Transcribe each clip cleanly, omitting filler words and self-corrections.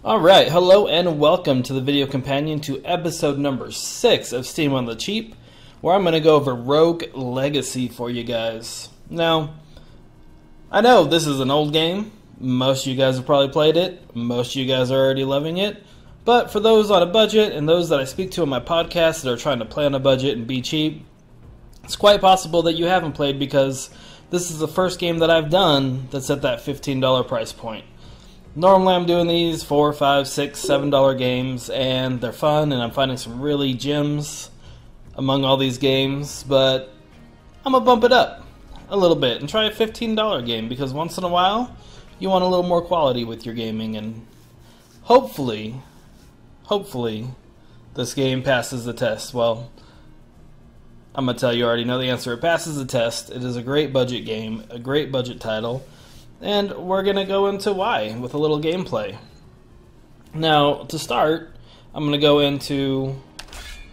Alright, hello and welcome to the video companion to episode number 6 of Steam on the Cheap, where I'm going to go over Rogue Legacy for you guys. Now, I know this is an old game. Most of you guys have probably played it. Most of you guys are already loving it. But for those on a budget and those that I speak to on my podcast that are trying to play on a budget and be cheap, it's quite possible that you haven't played because this is the first game that I've done that's at that $15 price point. Normally I'm doing these $4, $5, $6, $7 games, and they're fun, and I'm finding some really gems among all these games, but I'm going to bump it up a little bit and try a $15 game, because once in a while, you want a little more quality with your gaming, and hopefully, this game passes the test. Well, I'm going to tell you, I already know the answer. It passes the test. It is a great budget game, a great budget title. And we're going to go into why with a little gameplay. Now, to start, I'm going to go into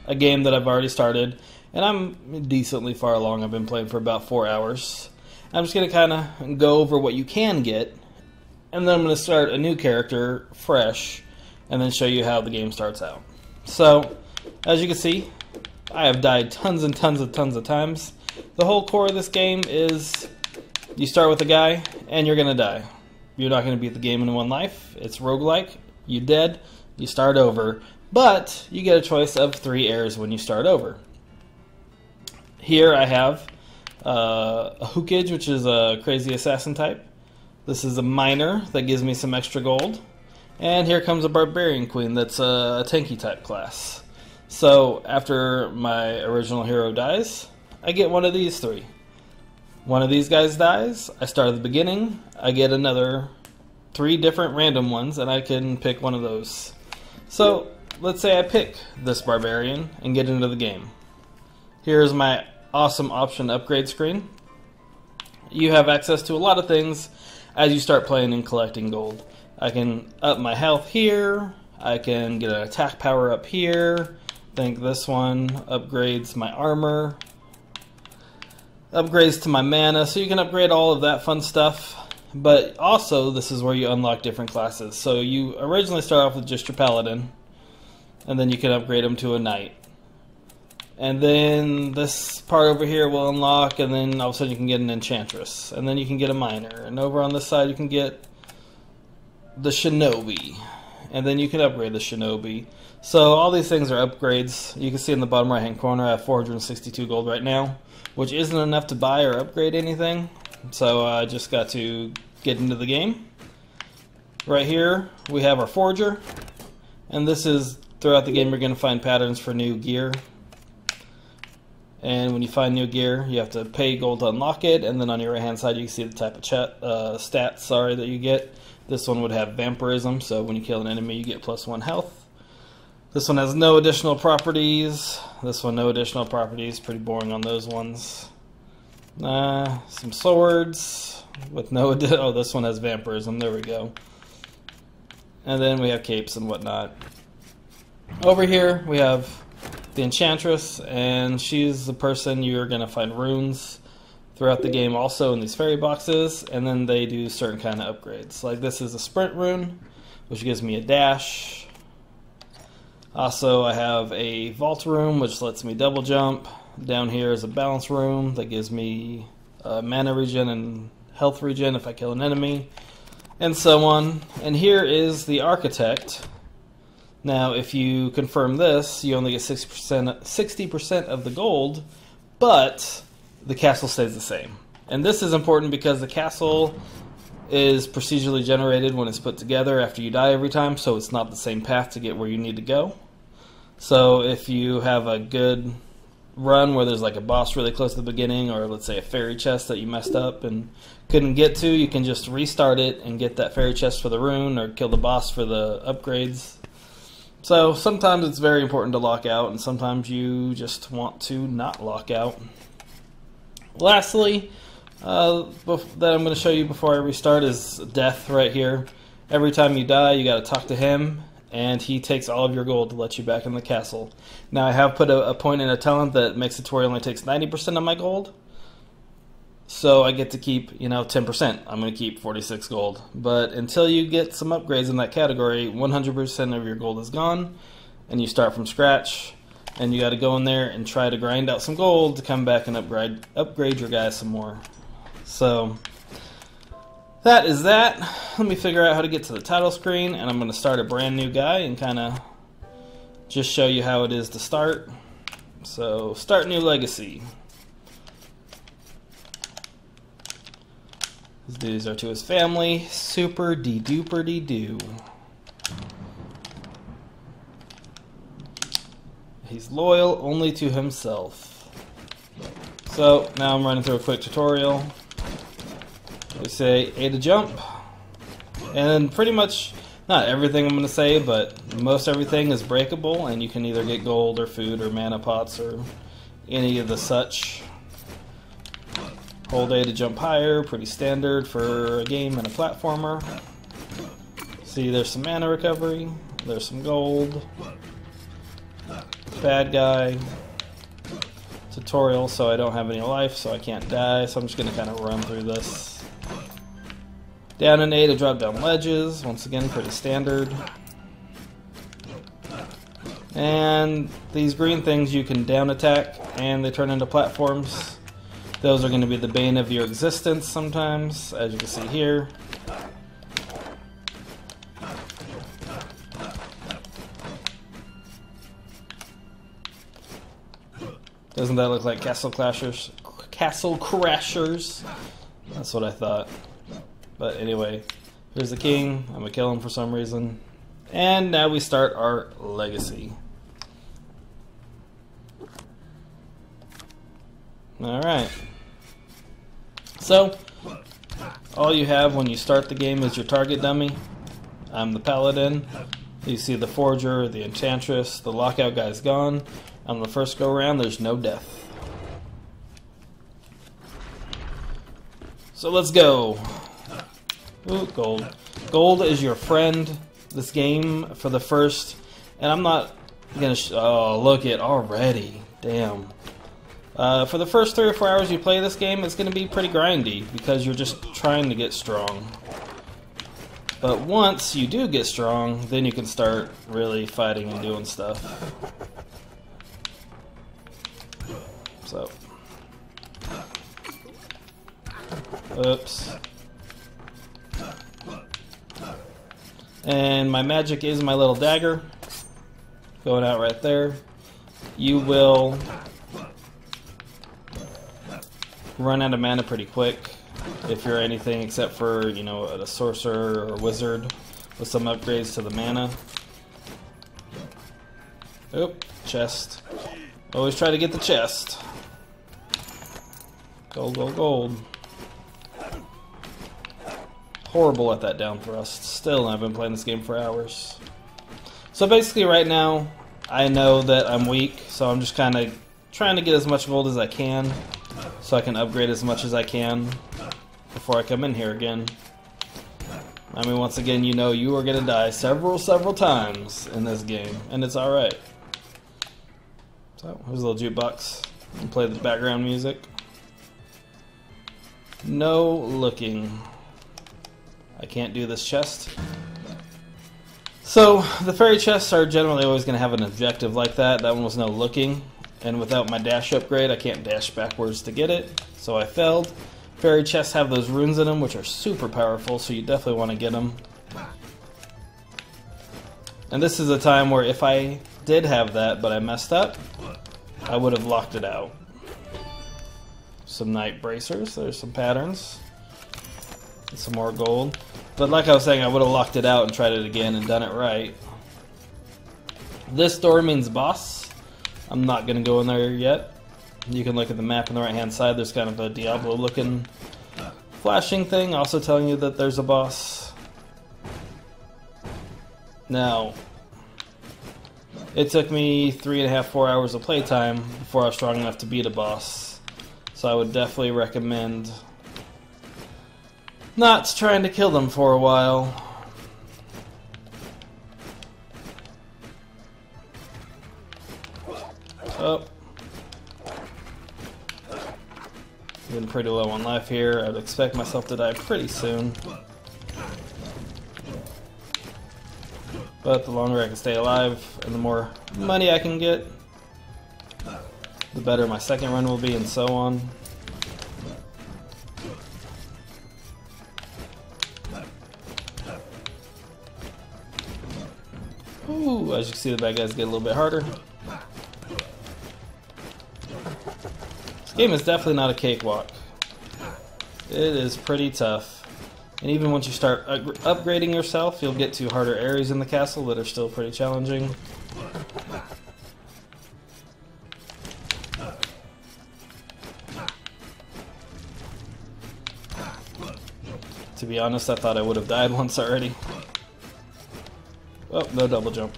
a game that I've already started. And I'm decently far along. I've been playing for about 4 hours. I'm just going to kind of go over what you can get. And then I'm going to start a new character fresh. And then show you how the game starts out. So, as you can see, I have died tons and tons of times. The whole core of this game is you start with a guy, and you're going to die. You're not going to beat the game in one life. It's roguelike. You dead. You start over. But you get a choice of 3 heirs when you start over. Here I have a Hookage, which is a crazy assassin type. This is a miner that gives me some extra gold. And here comes a Barbarian Queen that's a tanky type class. So after my original hero dies, I get one of these 3. One of these guys dies, I start at the beginning, I get another 3 different random ones, and I can pick one of those. So, let's say I pick this Barbarian and get into the game. Here's my awesome option upgrade screen. You have access to a lot of things as you start playing and collecting gold. I can up my health here, I can get an attack power up here. I think this one upgrades my armor. Upgrades to my mana, so you can upgrade all of that fun stuff. But also, this is where you unlock different classes. So you originally start off with just your paladin, and then you can upgrade them to a knight. And then this part over here will unlock, and then all of a sudden you can get an enchantress. And then you can get a miner. And over on this side you can get the shinobi. And then you can upgrade the shinobi. So all these things are upgrades. You can see in the bottom right hand corner I have 462 gold right now, which isn't enough to buy or upgrade anything. So I just got to get into the game. Right here we have our forger, and this is throughout the game you're going to find patterns for new gear. And when you find new gear, you have to pay gold to unlock it, and then on your right hand side you can see the type of stats that you get. This one would have vampirism, so when you kill an enemy you get +1 health. This one has no additional properties. This one, no additional properties. Pretty boring on those ones. Some swords with no oh, this one has vampirism. There we go. And then we have capes and whatnot. Over here we have the enchantress, and she's the person you're going to find runes throughout the game also in these fairy boxes, and then they do certain kind of upgrades. Like this is a sprint rune, which gives me a dash. Also, I have a vault room, which lets me double jump. Down here is a balance room that gives me mana regen and health regen if I kill an enemy, and so on. And here is the architect. Now, if you confirm this, you only get 60% of the gold, but the castle stays the same. And this is important because the castle is procedurally generated when it's put together after you die every time, so it's not the same path to get where you need to go. So if you have a good run where there's like a boss really close to the beginning, or let's say a fairy chest that you messed up and couldn't get to, you can just restart it and get that fairy chest for the rune, or kill the boss for the upgrades. So sometimes it's very important to lock out, and sometimes you just want to not lock out. Lastly, that I'm going to show you before I restart is death right here. Every time you die, you got to talk to him, and he takes all of your gold to let you back in the castle. Now I have put a point in a talent that makes it to where it only takes 90% of my gold. So I get to keep, 10%. I'm going to keep 46 gold. But until you get some upgrades in that category, 100% of your gold is gone, and you start from scratch, and you got to go in there and try to grind out some gold to come back and upgrade your guys some more. So that is that. Let me figure out how to get to the title screen, and I'm going to start a brand new guy and kind of just show you how it is to start. So start new legacy. These are to his family. Super de duper de doo. He's loyal only to himself. So now I'm running through a quick tutorial. We say A to jump. And pretty much, not everything I'm going to say, but most everything is breakable, and you can either get gold or food or mana pots or any of the such. Hold A to jump higher, pretty standard for a game and a platformer. See, there's some mana recovery, there's some gold. Bad guy. Tutorial, so I don't have any life, so I can't die, so I'm just going to kind of run through this. Down and A to drop down ledges, once again pretty standard. And these green things you can down attack, and they turn into platforms. Those are going to be the bane of your existence sometimes, as you can see here. Doesn't that look like Castle Crashers? Castle Crashers? That's what I thought. But anyway, here's the king. I'm going to kill him for some reason. And now we start our legacy. Alright. So, all you have when you start the game is your target dummy. I'm the paladin. You see the forger, the enchantress, the lockout guy's gone. On the first go around, there's no death. So let's go. Ooh, gold. Gold is your friend this game for the first, and I'm not gonna oh, look it already. Damn. For the first 3 or 4 hours you play this game, it's going to be pretty grindy because you're just trying to get strong. But once you do get strong, then you can start really fighting and doing stuff. So. Oops. And my magic is my little dagger. Going out right there. You will run out of mana pretty quick if you're anything except for, a sorcerer or wizard with some upgrades to the mana. Oop, chest. Always try to get the chest. Gold, gold, gold. Horrible at that down thrust. Still, I've been playing this game for hours. So basically right now, I know that I'm weak, so I'm just kind of trying to get as much gold as I can, so I can upgrade as much as I can before I come in here again. I mean, once again, you are going to die several times in this game, and it's alright. So, here's a little jukebox. And play the background music. No looking. I can't do this chest. So, the fairy chests are generally always going to have an objective like that. That one was no looking. And without my dash upgrade, I can't dash backwards to get it. So I failed. Fairy chests have those runes in them, which are super powerful, so you definitely want to get them. And this is a time where if I did have that, but I messed up, I would have locked it out. Some night bracers. There's some patterns. And some more gold. But like I was saying, I would have locked it out and tried it again and done it right. This door means boss. I'm not going to go in there yet. You can look at the map on the right hand side. There's kind of a Diablo looking flashing thing also telling you that there's a boss. Now, it took me 3.5, 4 hours of playtime before I was strong enough to beat a boss. So I would definitely recommend not trying to kill them for a while. Oh. Getting pretty low on life here. I'd expect myself to die pretty soon. But the longer I can stay alive and the more money I can get, the better my second run will be, and so on. Ooh, as you can see, the bad guys get a little bit harder. This game is definitely not a cakewalk. It is pretty tough. And even once you start upgrading yourself, you'll get to harder areas in the castle that are still pretty challenging. To be honest, I thought I would have died once already. Oh, no double jump.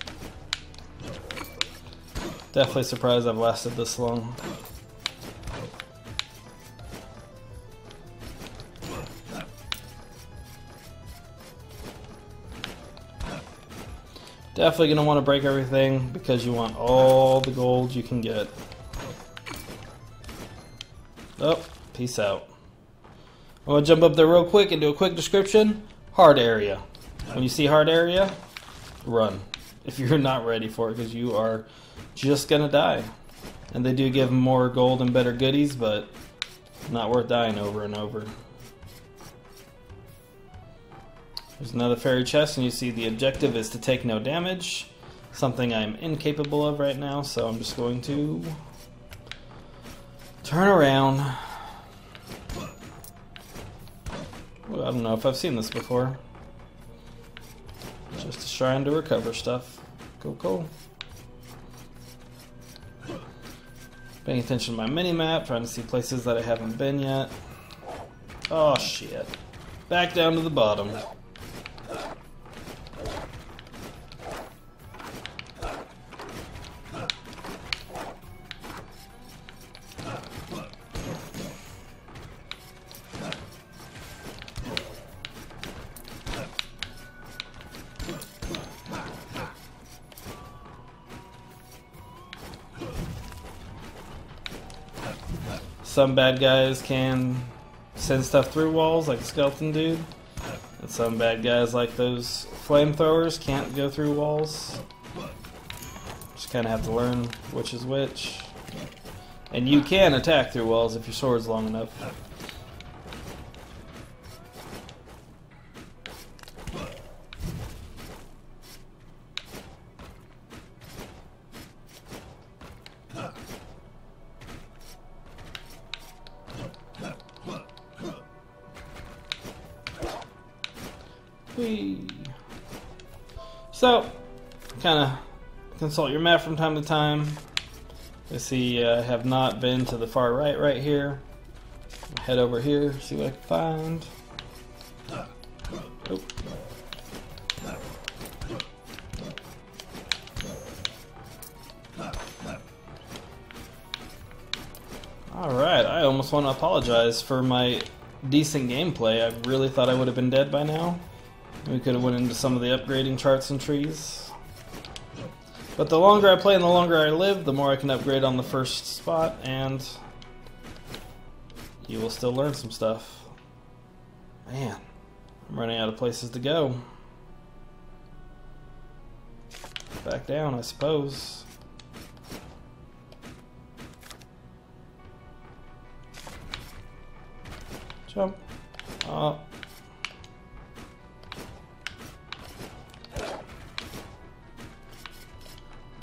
Definitely surprised I've lasted this long. Definitely going to want to break everything because you want all the gold you can get. Oh, peace out. I'm going to jump up there real quick and do a quick description. Hard area. When you see hard area, run. If you're not ready for it, because you are just going to die. And they do give more gold and better goodies, but not worth dying over and over. There's another fairy chest, and you see the objective is to take no damage. Something I'm incapable of right now, so I'm just going to turn around. Ooh, I don't know if I've seen this before. Just a shrine to recover stuff. Cool. Paying attention to my mini-map, trying to see places that I haven't been yet. Oh shit. Back down to the bottom. Some bad guys can send stuff through walls, like the skeleton dude. And some bad guys, like those flamethrowers, can't go through walls. Just kind of have to learn which is which. And you can attack through walls if your sword's long enough. Whee. So, kind of consult your map from time to time. You see, I have not been to the far right here. Head over here, see what I can find. Oh. Alright, I almost want to apologize for my decent gameplay. I really thought I would have been dead by now. We could have went into some of the upgrading charts and trees. But the longer I play and the longer I live, the more I can upgrade on the first spot, and you will still learn some stuff. Man, I'm running out of places to go. Back down, I suppose. Jump. Up.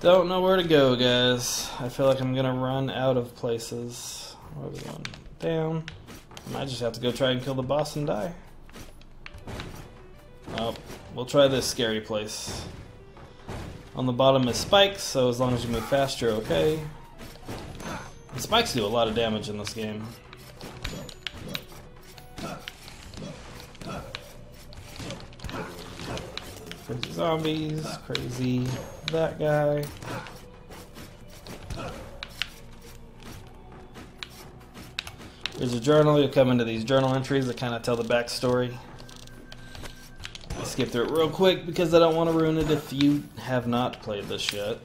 Don't know where to go, guys. I feel like I'm gonna run out of places. Where are we going? Down. I might just have to go try and kill the boss and die. Oh, we'll try this scary place. On the bottom is spikes, so as long as you move fast, you're okay. And spikes do a lot of damage in this game. Crazy zombies, crazy that guy. There's a journal. You'll come into these journal entries that kind of tell the backstory. I'll skip through it real quick because I don't want to ruin it if you have not played this yet.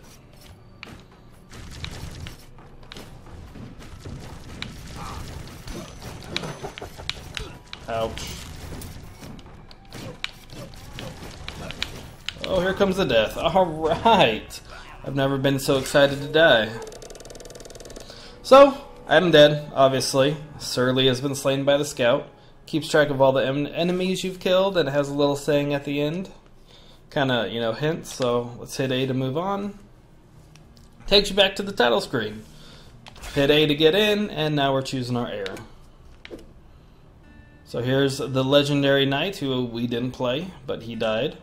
Ouch. Oh, here comes the death. Alright. I've never been so excited to die. So, I'm dead, obviously. Surly has been slain by the scout. Keeps track of all the enemies you've killed, and it has a little saying at the end. Kinda, you know, hints, so let's hit A to move on. Takes you back to the title screen. Hit A to get in, and now we're choosing our heir. So here's the legendary knight, who we didn't play, but he died.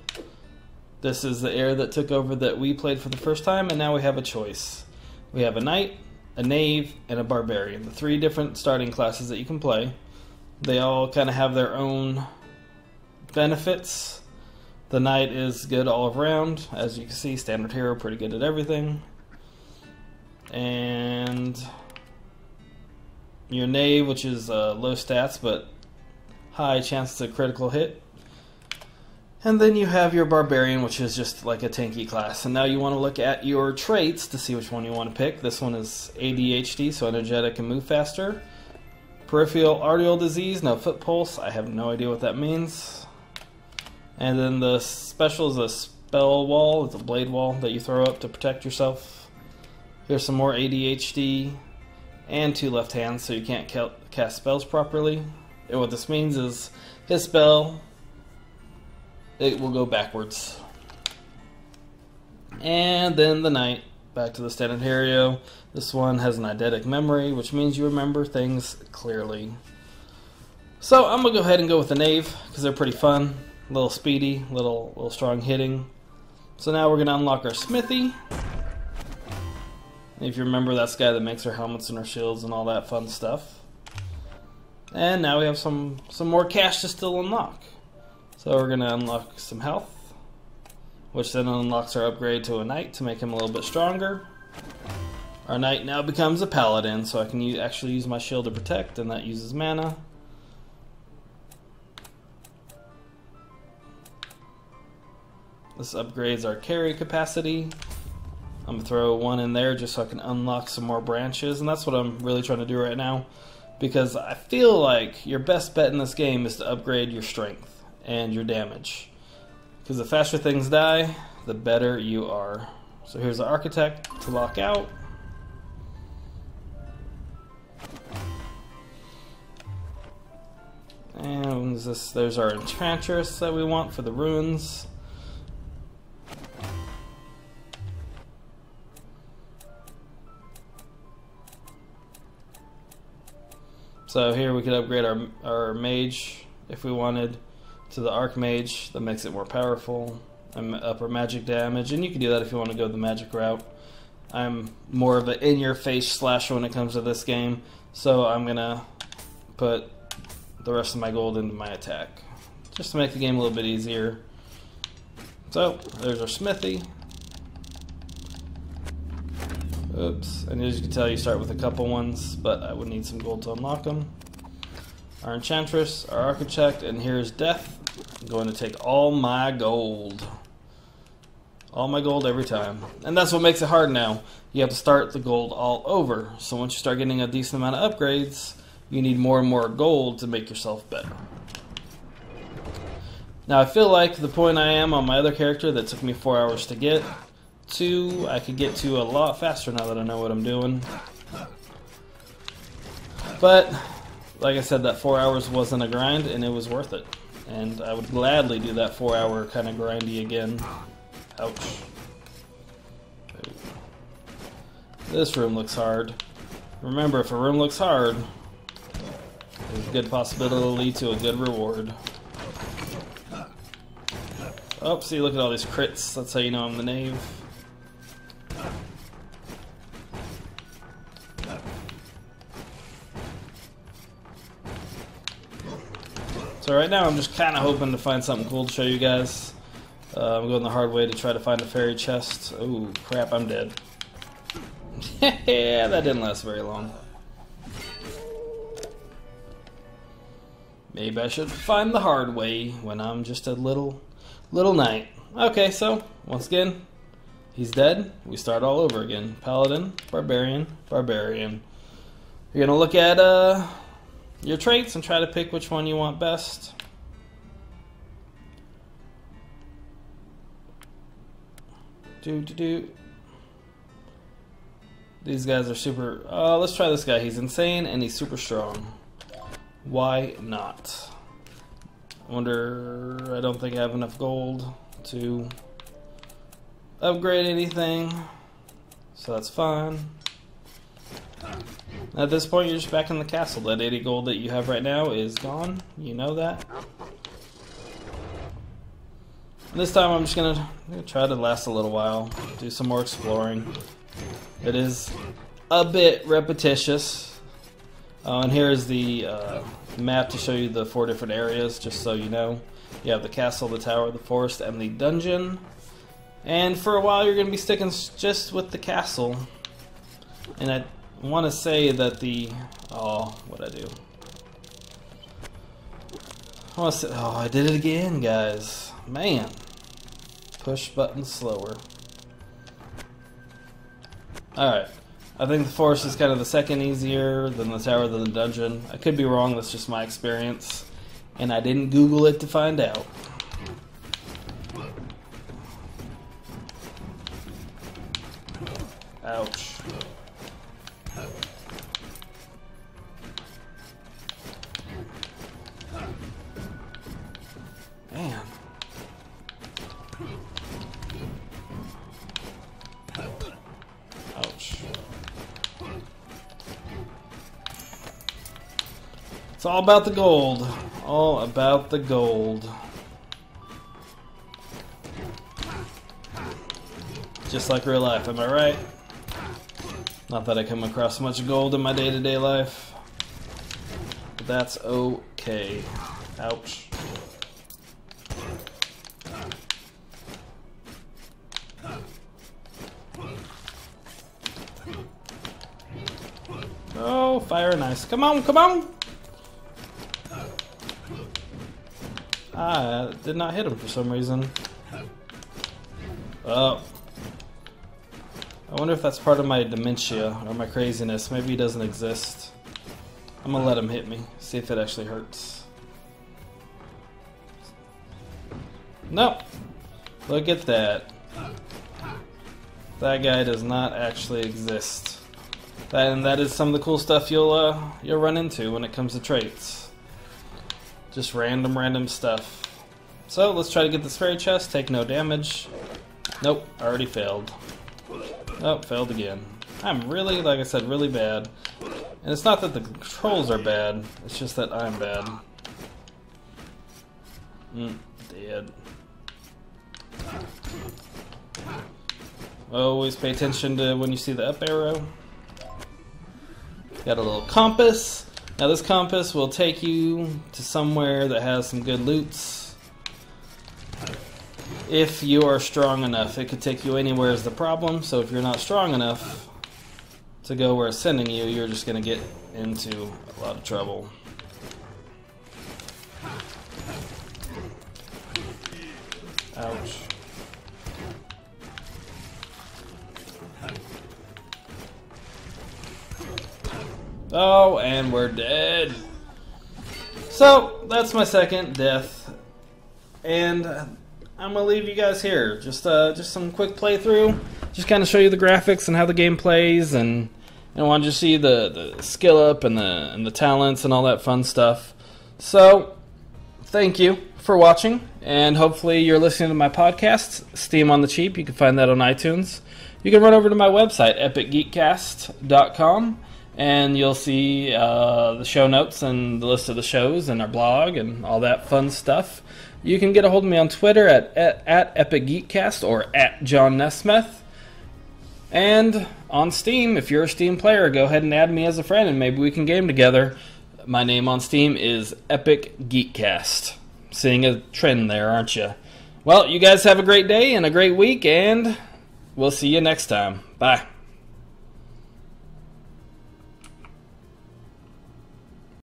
This is the heir that took over that we played for the first time, and now we have a choice. We have a knight, a knave, and a barbarian. The 3 different starting classes that you can play. They all kind of have their own benefits. The knight is good all around. As you can see, standard hero, pretty good at everything. And your knave, which is low stats, but high chance to critical hit. And then you have your barbarian, which is just like a tanky class. And now you want to look at your traits to see which one you want to pick. This one is ADHD, so energetic and move faster. Peripheral arterial disease, no foot pulse. I have no idea what that means. And then the special is a spell wall. It's a blade wall that you throw up to protect yourself. Here's some more ADHD and 2 left hands, so you can't cast spells properly. And what this means is his spell, it will go backwards. And then the knight, back to the standard hero. This one has an eidetic memory, which means you remember things clearly. So I'm gonna go ahead and go with the knave because they're pretty fun, a little speedy, little strong hitting. So now we're gonna unlock our smithy. If you remember, that's the guy that makes our helmets and our shields and all that fun stuff. And now we have some more cash to still unlock. So we're gonna unlock some health, which then unlocks our upgrade to a knight to make him a little bit stronger. Our knight now becomes a paladin, so I can actually use my shield to protect, and that uses mana. This upgrades our carry capacity. I'm going to throw 1 in there just so I can unlock some more branches, and that's what I'm really trying to do right now, because I feel like your best bet in this game is to upgrade your strength and your damage. Because the faster things die, the better you are. So here's the architect to lock out. And there's our enchantress that we want for the runes. So here we could upgrade our mage if we wanted to the archmage. That makes it more powerful and up our magic damage, and you can do that if you want to go the magic route. I'm more of an in-your-face slasher when it comes to this game, so I'm gonna put the rest of my gold into my attack just to make the game a little bit easier. So there's our smithy. Oops, and as you can tell, you start with a couple ones, but I would need some gold to unlock them. Our enchantress, our architect, and here's death. I'm going to take all my gold. All my gold every time. And that's what makes it hard now. You have to start the gold all over. So once you start getting a decent amount of upgrades, you need more and more gold to make yourself better. Now I feel like the point I am on my other character that took me 4 hours to get to, I could get to a lot faster now that I know what I'm doing. But like I said, that 4 hours wasn't a grind, and it was worth it. And I would gladly do that 4 hour kind of grindy again. Ouch. This room looks hard. Remember, if a room looks hard, there's a good possibility it'll lead to a good reward. Oh, see, look at all these crits. That's how you know I'm the knave. So right now I'm just kind of hoping to find something cool to show you guys. I'm going the hard way to try to find a fairy chest. Oh crap, I'm dead. Yeah, that didn't last very long. Maybe I should find the hard way when I'm just a little knight. Okay, so once again, he's dead. We start all over again. Paladin, barbarian, barbarian. You're gonna look at your traits and try to pick which one you want best. These guys are super... let's try this guy. He's insane and he's super strong. Why not? I wonder... I don't think I have enough gold to upgrade anything. So that's fine. At this point, you're just back in the castle. That 80 gold that you have right now is gone. You know that. This time I'm just gonna try to last a little while, do some more exploring. It is a bit repetitious. And here is the map to show you the 4 different areas, just so you know. You have the castle, the tower, the forest, and the dungeon. And for a while you're going to be sticking just with the castle. And I want to say that the... Oh, what'd I do? I did it again, guys. Man. Push button slower. Alright. I think the forest is kind of the second easier than the tower than the dungeon. I could be wrong, that's just my experience. And I didn't Google it to find out. Ouch. Man. Ouch. It's all about the gold. All about the gold. Just like real life, am I right? Not that I come across much gold in my day-to-day life. But that's okay. Ouch. Oh, fire and ice. Come on, come on! Ah, it did not hit him for some reason. Oh. I wonder if that's part of my dementia or my craziness. Maybe he doesn't exist. I'm gonna let him hit me. See if it actually hurts. Nope. Look at that. That guy does not actually exist. That is some of the cool stuff you'll run into when it comes to traits. Just random stuff. So let's try to get this fairy chest. Take no damage. Nope, already failed. Oh, failed again. I'm really, like I said, really bad. And it's not that the controls are bad, it's just that I'm bad. Dead. Always pay attention to when you see the up arrow. Got a little compass. Now this compass will take you to somewhere that has some good loots. If you are strong enough. It could take you anywhere is the problem, so if you're not strong enough to go where it's sending you, you're just going to get into a lot of trouble. Ouch. Oh, and we're dead. So, that's my second death. And I'm gonna leave you guys here. Just some quick playthrough. Just kind of show you the graphics and how the game plays, and I want to just see the skill up and the talents and all that fun stuff. So, thank you for watching, and hopefully you're listening to my podcast, Steam on the Cheap. You can find that on iTunes. You can run over to my website, epicgeekcast.com, and you'll see the show notes and the list of the shows and our blog and all that fun stuff. You can get a hold of me on Twitter at epicgeekcast or at John Nesmith. And on Steam, if you're a Steam player, go ahead and add me as a friend and maybe we can game together. My name on Steam is Epic Geekcast. Seeing a trend there, aren't you? Well, you guys have a great day and a great week, and we'll see you next time. Bye.